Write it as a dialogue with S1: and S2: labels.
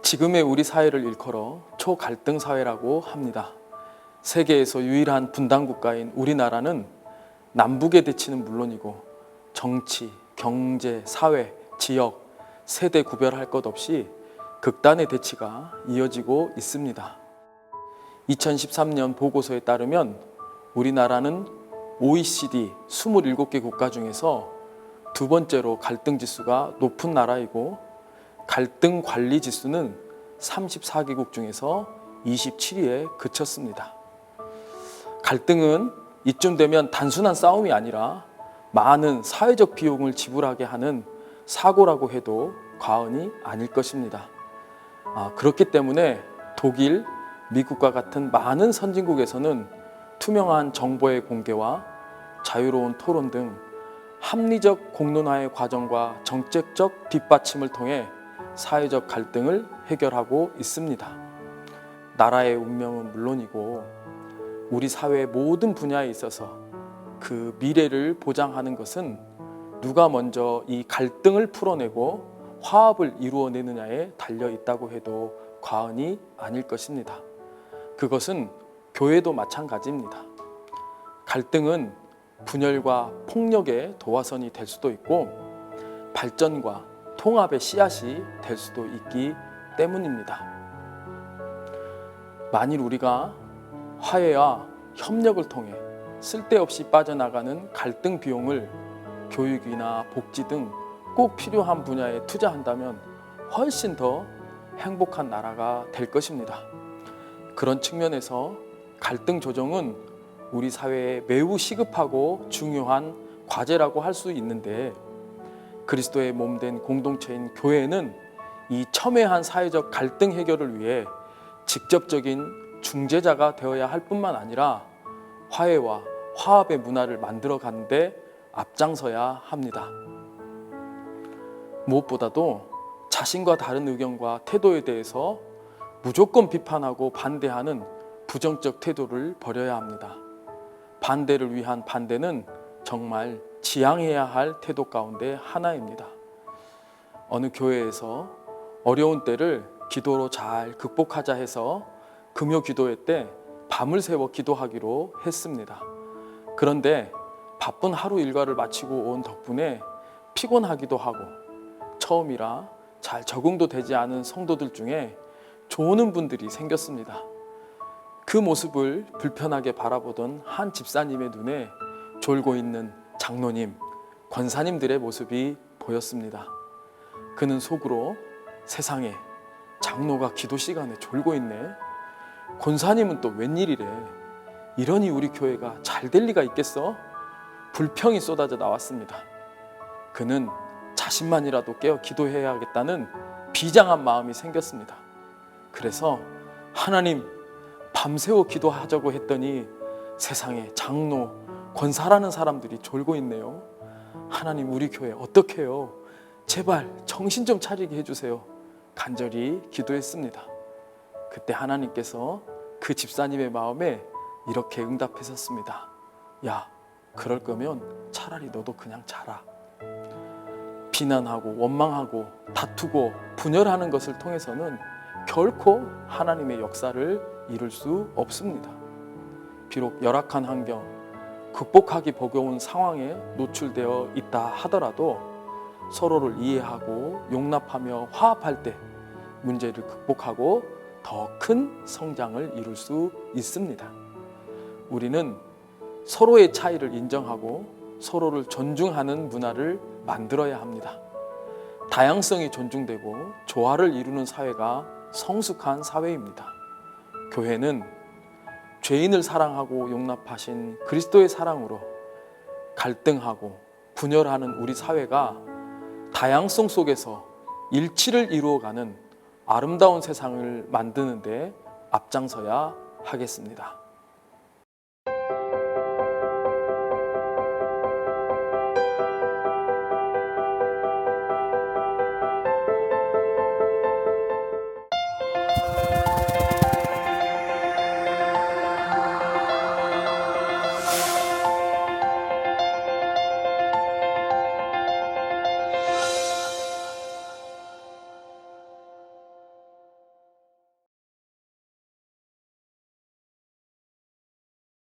S1: 지금의 우리 사회를 일컬어 초갈등 사회라고 합니다. 세계에서 유일한 분단 국가인 우리나라는 남북의 대치는 물론이고 정치, 경제, 사회, 지역, 세대 구별할 것 없이 극단의 대치가 이어지고 있습니다. 2013년 보고서에 따르면 우리나라는 OECD 27개 국가 중에서 두 번째로 갈등 지수가 높은 나라이고 갈등 관리 지수는 34개국 중에서 27위에 그쳤습니다. 갈등은 이쯤 되면 단순한 싸움이 아니라 많은 사회적 비용을 지불하게 하는 사고라고 해도 과언이 아닐 것입니다. 그렇기 때문에 독일, 미국과 같은 많은 선진국에서는 투명한 정보의 공개와 자유로운 토론 등 합리적 공론화의 과정과 정책적 뒷받침을 통해 사회적 갈등을 해결하고 있습니다. 나라의 운명은 물론이고 우리 사회의 모든 분야에 있어서 그 미래를 보장하는 것은 누가 먼저 이 갈등을 풀어내고 화합을 이루어내느냐에 달려 있다고 해도 과언이 아닐 것입니다. 그것은 교회도 마찬가지입니다. 갈등은 분열과 폭력의 도화선이 될 수도 있고 발전과 통합의 씨앗이 될 수도 있기 때문입니다. 만일 우리가 화해와 협력을 통해 쓸데없이 빠져나가는 갈등 비용을 교육이나 복지 등 꼭 필요한 분야에 투자한다면 훨씬 더 행복한 나라가 될 것입니다. 그런 측면에서 갈등 조정은 우리 사회에 매우 시급하고 중요한 과제라고 할 수 있는데 그리스도의 몸된 공동체인 교회는 이 첨예한 사회적 갈등 해결을 위해 직접적인 중재자가 되어야 할 뿐만 아니라 화해와 화합의 문화를 만들어 가는데 앞장서야 합니다. 무엇보다도 자신과 다른 의견과 태도에 대해서 무조건 비판하고 반대하는 부정적 태도를 버려야 합니다. 반대를 위한 반대는 정말 지향해야 할 태도 가운데 하나입니다. 어느 교회에서 어려운 때를 기도로 잘 극복하자 해서 금요 기도회 때 밤을 새워 기도하기로 했습니다. 그런데 바쁜 하루 일과를 마치고 온 덕분에 피곤하기도 하고 처음이라 잘 적응도 되지 않은 성도들 중에 조는 분들이 생겼습니다. 그 모습을 불편하게 바라보던 한 집사님의 눈에 졸고 있는 장로님, 권사님들의 모습이 보였습니다. 그는 속으로 세상에 장로가 기도 시간에 졸고 있네. 권사님은 또 웬일이래. 이러니 우리 교회가 잘 될 리가 있겠어? 불평이 쏟아져 나왔습니다. 그는 자신만이라도 깨어 기도해야겠다는 비장한 마음이 생겼습니다. 그래서 하나님, 밤새워 기도하자고 했더니 세상에 장로, 권사라는 사람들이 졸고 있네요. 하나님, 우리 교회 어떻게 해요? 제발 정신 좀 차리게 해주세요. 간절히 기도했습니다. 그때 하나님께서 그 집사님의 마음에 이렇게 응답하셨습니다. 야, 그럴 거면 차라리 너도 그냥 자라. 비난하고 원망하고 다투고 분열하는 것을 통해서는 결코 하나님의 역사를 이룰 수 없습니다. 비록 열악한 환경, 극복하기 버거운 상황에 노출되어 있다 하더라도 서로를 이해하고 용납하며 화합할 때 문제를 극복하고 더 큰 성장을 이룰 수 있습니다. 우리는 서로의 차이를 인정하고 서로를 존중하는 문화를 만들어야 합니다. 다양성이 존중되고 조화를 이루는 사회가 성숙한 사회입니다. 교회는 죄인을 사랑하고 용납하신 그리스도의 사랑으로 갈등하고 분열하는 우리 사회가 다양성 속에서 일치를 이루어가는 아름다운 세상을 만드는 데 앞장서야 하겠습니다.